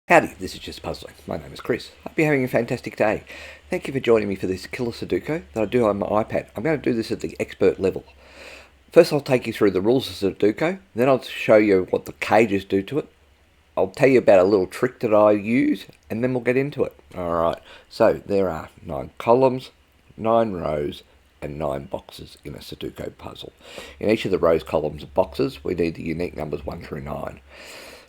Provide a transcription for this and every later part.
Howdy, this is Just Puzzling. My name is Chris. Hope you're having a fantastic day. Thank you for joining me for this Killer Sudoku that I do on my iPad. I'm going to do this at the expert level. First I'll take you through the rules of Sudoku, then I'll show you what the cages do to it. I'll tell you about a little trick that I use, and then we'll get into it. Alright, so there are 9 columns, 9 rows, and 9 boxes in a Sudoku puzzle. In each of the rows, columns, and boxes, we need the unique numbers 1 through 9.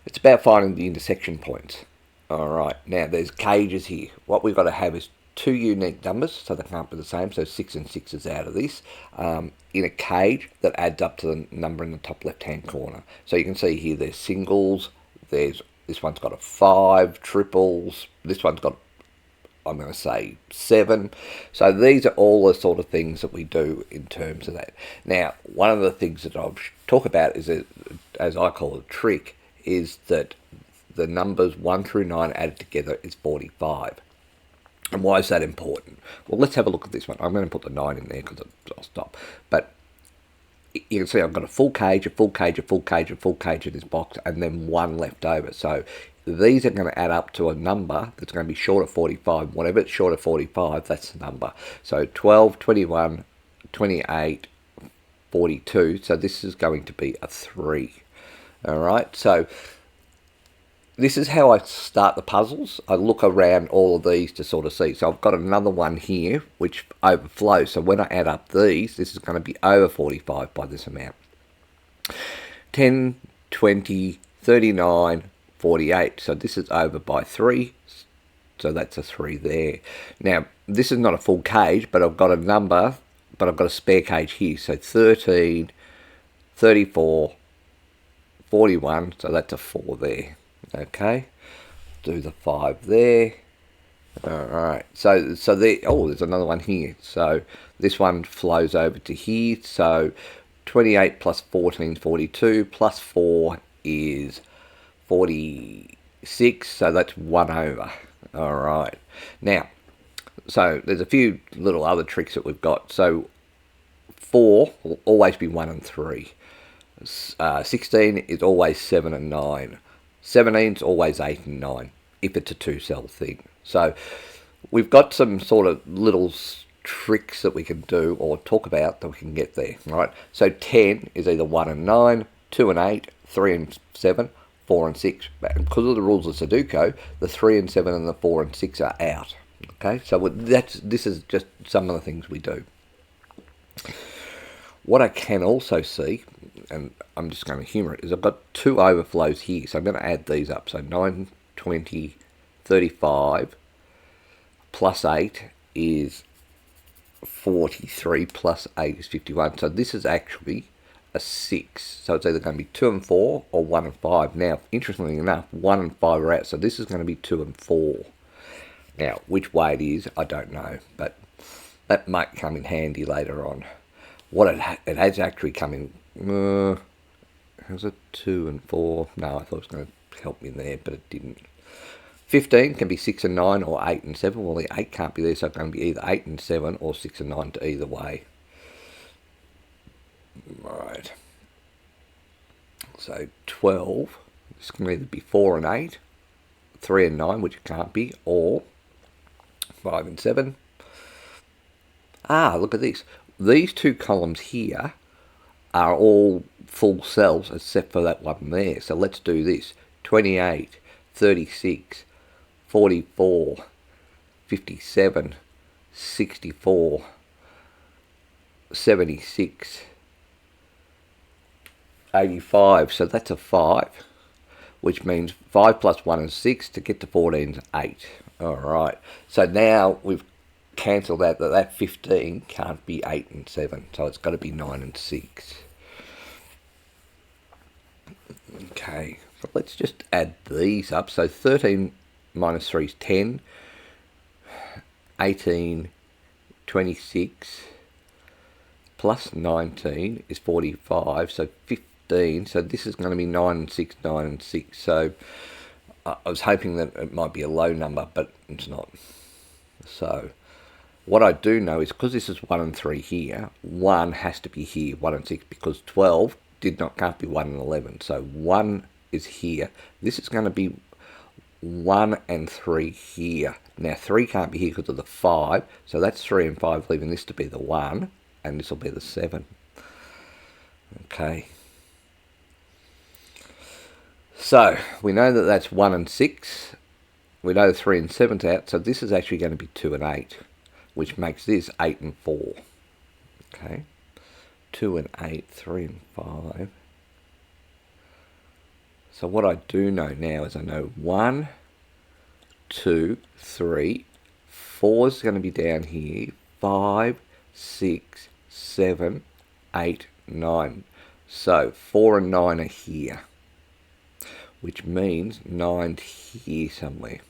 It's about finding the intersection points. Alright, now there's cages here. What we've got to have is 2 unique numbers, so they can't be the same, so 6 and 6 is out of this, in a cage that adds up to the number in the top left hand corner. So you can see here there's singles, there's this one's got a 5, triples, this one's got, I'm going to say 7. So these are all the sort of things that we do in terms of that. Now, one of the things that I'll talk about is, as I call it, a trick, is that the numbers 1 through 9 added together is 45. And why is that important? Well, let's have a look at this one. I'm going to put the 9 in there because I'll stop. But you can see I've got a full cage, a full cage, a full cage, a full cage in this box, and then 1 left over. So these are going to add up to a number that's going to be short of 45. Whatever it's short of 45, that's the number. So 12, 21, 28, 42. So this is going to be a 3. Alright, so this is how I start the puzzles. I look around all of these to sort of see. So I've got another one here which overflows. So when I add up these, this is going to be over 45 by this amount. 10, 20, 39, 48. So this is over by 3. So that's a 3 there. Now, this is not a full cage, but I've got a number, but I've got a spare cage here. So 13, 34, 41, so that's a 4 there. Okay, do the 5 there. Alright, so there, oh, there's another one here. So this one flows over to here. So 28 plus 14 is 42, plus 4 is 46, so that's 1 over. Alright, now, so there's a few little other tricks that we've got. So 4 will always be 1 and 3. 16 is always 7 and 9. 17 is always 8 and 9, if it's a 2-cell thing. So we've got some sort of little tricks that we can do or talk about that we can get there, right? So 10 is either 1 and 9, 2 and 8, 3 and 7, 4 and 6. But because of the rules of Sudoku, the 3 and 7 and the 4 and 6 are out. Okay, so this is just some of the things we do. What I can also see, and I'm just going to humour it, is I've got 2 overflows here. So I'm going to add these up. So 9, 20, 35 plus 8 is 43 plus 8 is 51. So this is actually a 6. So it's either going to be 2 and 4 or 1 and 5. Now, interestingly enough, 1 and 5 are out. So this is going to be 2 and 4. Now, which way it is, I don't know. But that might come in handy later on. What it has actually come in, how's it, 2 and 4? No, I thought it was going to help me there, but it didn't. 15 can be 6 and 9 or 8 and 7. Well, the 8 can't be there, so it's going to be either 8 and 7 or 6 and 9 to either way. Right. So 12, this can either be 4 and 8, 3 and 9, which it can't be, or 5 and 7. Ah, look at this. These 2 columns here are all full cells except for that one there. So let's do this. 28, 36, 44, 57, 64, 76, 85. So that's a 5, which means 5 plus 1 is 6. To get to 14 is 8. Alright, so now we've cancel that 15 can't be 8 and 7, so it's got to be 9 and 6. Okay, so let's just add these up. So 13 minus 3 is 10, 18, 26, plus 19 is 45, so 15, so this is going to be 9 and 6, 9 and 6. So I was hoping that it might be a low number, but it's not. So what I do know is, because this is 1 and 3 here, 1 has to be here, 1 and 6, because 12 can't be 1 and 11. So 1 is here. This is going to be 1 and 3 here. Now 3 can't be here because of the 5, so that's 3 and 5, leaving this to be the 1, and this will be the 7. Okay. So we know that that's 1 and 6. We know 3 and 7's out, so this is actually going to be 2 and 8, which makes this 8 and 4. Okay. 2 and 8, 3 and 5. So what I do know now is I know 1, 2, 3, 4 is going to be down here, 5, 6, 7, 8, 9. So 4 and 9 are here, which means 9's here somewhere.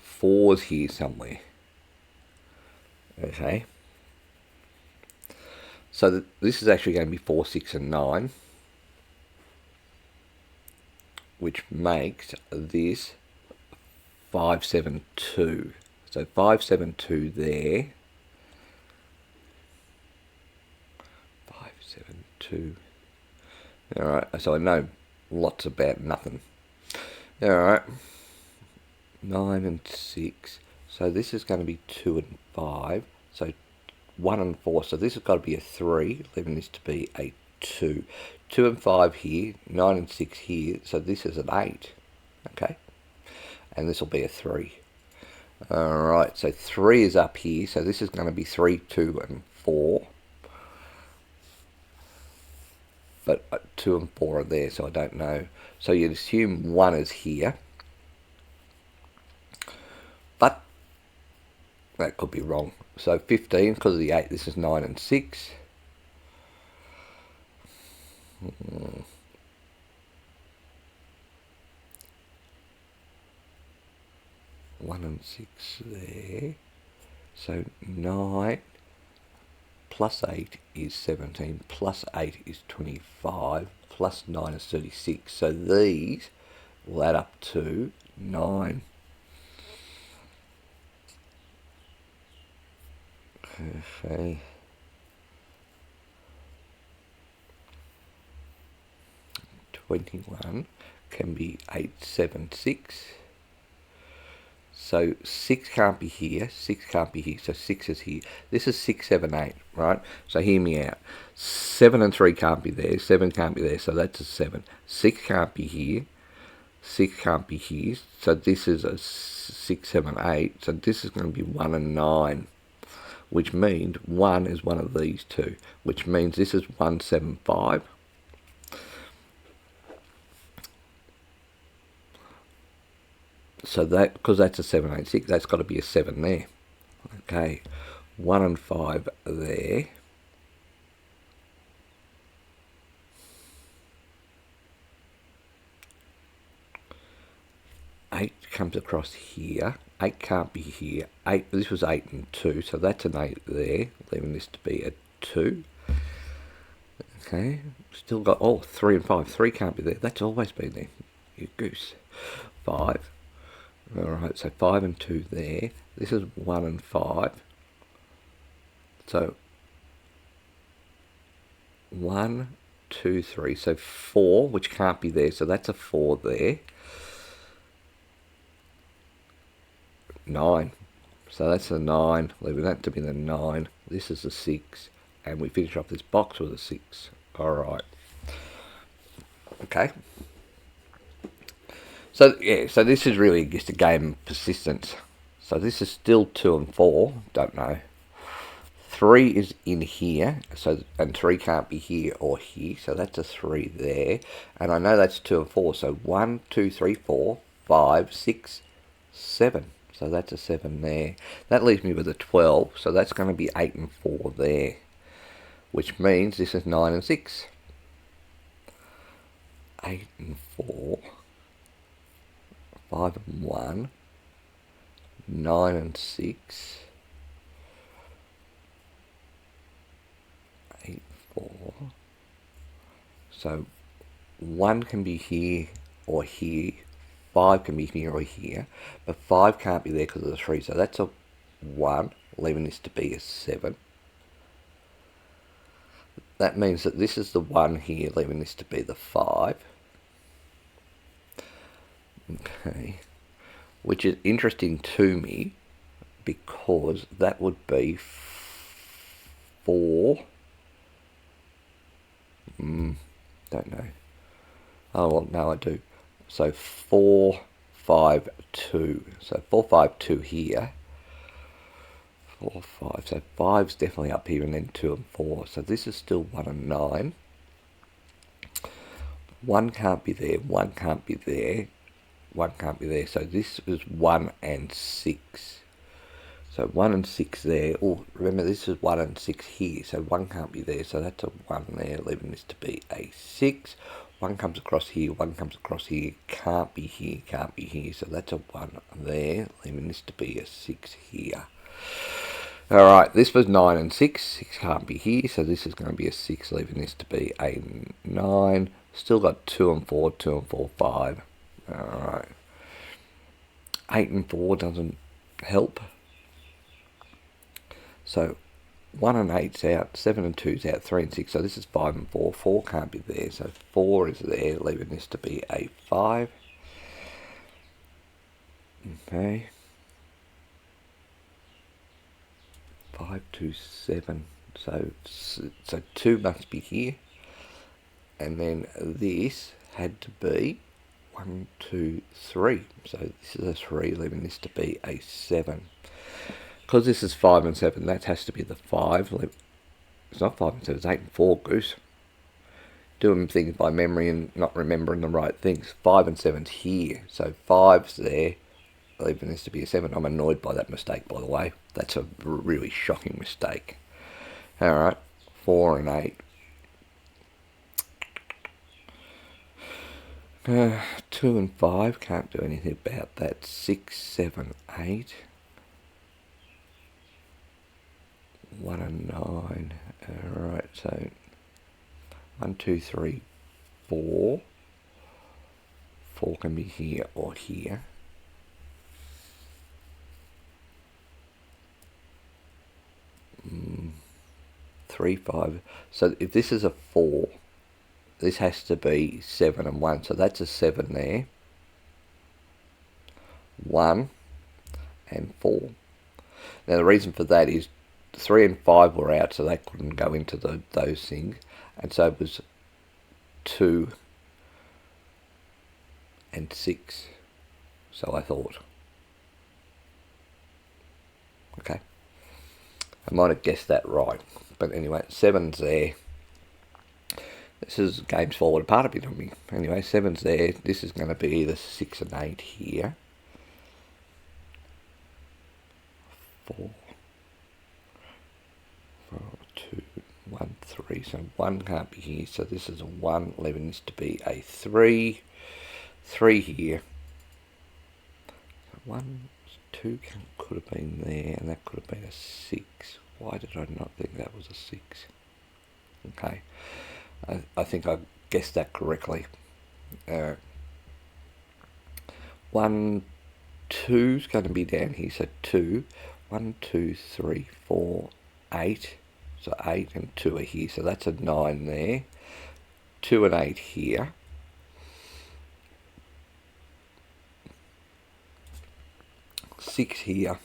4's here somewhere. Okay. So this is actually going to be 4, 6 and 9, which makes this 5, 7, 2. So 5, 7, 2 there. 5, 7, 2. Alright, so I know lots about nothing. Alright. 9 and 6. So this is going to be 2 and 5. So 1 and 4. So this has got to be a 3, leaving this to be a 2. 2 and 5 here. 9 and 6 here. So this is an 8. Okay. And this will be a 3. Alright, so 3 is up here. So this is going to be 3, 2 and 4. But 2 and 4 are there, so I don't know. So you'd assume 1 is here. But that could be wrong. So 15, because of the 8, this is 9 and 6. One and 6 there. So 9 plus 8 is 17, plus 8 is 25, plus 9 is 36. So these will add up to 9. Okay. 21 can be 8, 7, 6. So 6 can't be here, 6 can't be here, so 6 is here. This is 6, 7, 8, right? So hear me out. 7 and 3 can't be there, 7 can't be there, so that's a 7. 6 can't be here, 6 can't be here, so this is a 6, 7, 8, so this is going to be 1 and 9, which means 1 is one of these two, which means this is 1, 7, 5. So that, because that's a 7, 8, 6, that's got to be a 7 there. Okay, 1 and 5 there. 8 comes across here. 8 can't be here. 8. This was 8 and 2, so that's an 8 there, leaving this to be a 2. Okay, still got 3 and 5. 3 can't be there. That's always been there. You goose. 5. Alright, so 5 and 2 there. This is 1 and 5. So 1, 2, 3. So 4, which can't be there. So that's a 4 there. 9. So that's a 9. Leaving that to be the 9. This is a 6. And we finish off this box with a 6. Alright. Okay. So yeah, so this is really just a game of persistence. So this is still 2 and 4, don't know. 3 is in here, so and 3 can't be here or here, so that's a 3 there. And I know that's 2 and 4, so 1, 2, 3, 4, 5, 6, 7. So that's a 7 there. That leaves me with a 12, so that's going to be 8 and 4 there. Which means this is 9 and 6. 8 and 4. 5 and 1, 9 and 6, 8, 4. So 1 can be here or here, 5 can be here or here, but 5 can't be there because of the 3, so that's a 1, leaving this to be a 7. that means that this is the 1 here, leaving this to be the 5. Okay. Which is interesting to me, because that would be 4. Don't know. Oh, well, no, I do. So 4, 5, 2. So 4, 5, 2 here. 4, 5. So 5's definitely up here, and then 2 and 4. So this is still 1 and 9. 1 can't be there. 1 can't be there. 1 can't be there. So this is 1 and 6. So 1 and 6 there. Oh, remember this is 1 and 6 here. So 1 can't be there. So that's a 1 there, leaving this to be a 6. 1 comes across here. 1 comes across here. Can't be here. Can't be here. So that's a 1 there, leaving this to be a 6 here. Alright, this was 9 and 6. 6 can't be here. So this is going to be a 6, leaving this to be a 9. Still got 2 and 4. 2 and 4, 5. Alright. 8 and 4 doesn't help. So 1 and 8's out, 7 and 2's out, 3 and 6. So this is 5 and 4. 4 can't be there. So 4 is there, leaving this to be a 5. Okay. 5, 2, 7. So 2 must be here. And then this had to be 1, 2, 3. So this is a 3, leaving this to be a 7. Because this is 5 and 7, that has to be the 5. It's not 5 and 7, it's 8 and 4, goose. Doing things by memory and not remembering the right things. 5 and 7's here. So 5's there, leaving this to be a 7. I'm annoyed by that mistake, by the way. That's a really shocking mistake. Alright, 4 and 8. 2 and 5, can't do anything about that. 6, 7, 8. 1 and 9. Alright, so 1, 2, 3, 4. 4 can be here or here. 3, 5. So if this is a 4, this has to be 7 and 1. So that's a 7 there. 1 and 4. Now the reason for that is 3 and 5 were out, so they couldn't go into those things. And so it was 2 and 6. So I thought. Okay. I might have guessed that right. But anyway, 7's there. This is game's falling apart a bit on me. Anyway, 7's there. This is going to be either 6 and 8 here. 4, 2, 1, 3. So 1 can't be here. So this is a 1, leaving this to be a 3. 3 here. 1, 2 could have been there, and that could have been a 6. Why did I not think that was a 6? Okay. I think I guessed that correctly. 1, 2's going to be down here. So 2. 1, 2, 3, 4, 8. So 8 and 2 are here. So that's a 9 there. 2 and 8 here. 6 here.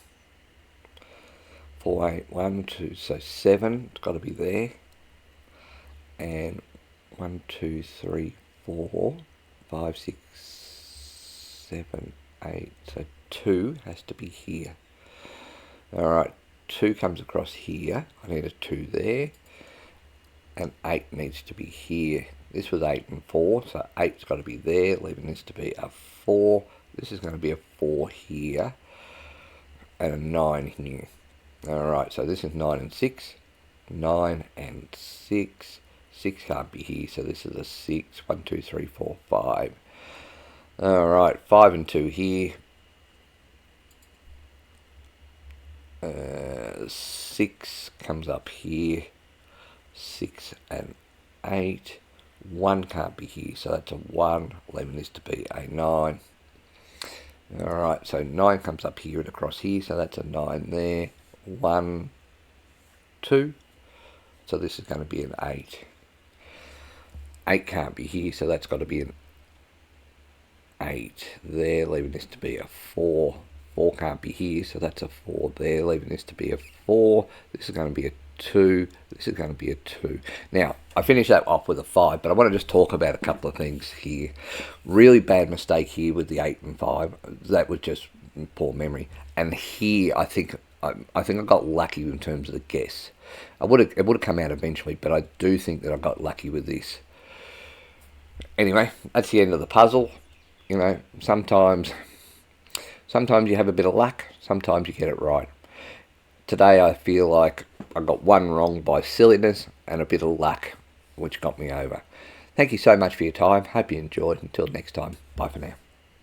4, 8, 1, 2. So 7. It's got to be there. And 1, 2, 3, 4, 5, 6, 7, 8. So 2 has to be here. Alright, 2 comes across here. I need a 2 there. And 8 needs to be here. This was 8 and 4, so 8's got to be there, leaving this to be a 4. This is going to be a 4 here. And a 9 here. Alright, so this is 9 and 6. 9 and 6. 6 can't be here, so this is a 6. 1, 2, 3, 4, 5. Alright, 5 and 2 here. 6 comes up here. 6 and 8. 1 can't be here, so that's a 1, leaving this to be a 9. Alright, so 9 comes up here and across here, so that's a 9 there. 1, 2. So this is going to be an 8. 8 can't be here, so that's got to be an 8 there, leaving this to be a 4. 4 can't be here, so that's a 4 there, leaving this to be a 4. This is going to be a 2. This is going to be a 2. Now, I finished that off with a 5, but I want to just talk about a couple of things here. Really bad mistake here with the 8 and 5. That was just poor memory. And here, I think I got lucky in terms of the guess. It would have come out eventually, but I do think that I got lucky with this. Anyway, that's the end of the puzzle. You know, sometimes you have a bit of luck, sometimes you get it right. Today I feel like I got one wrong by silliness and a bit of luck, which got me over. Thank you so much for your time. Hope you enjoyed. Until next time, bye for now.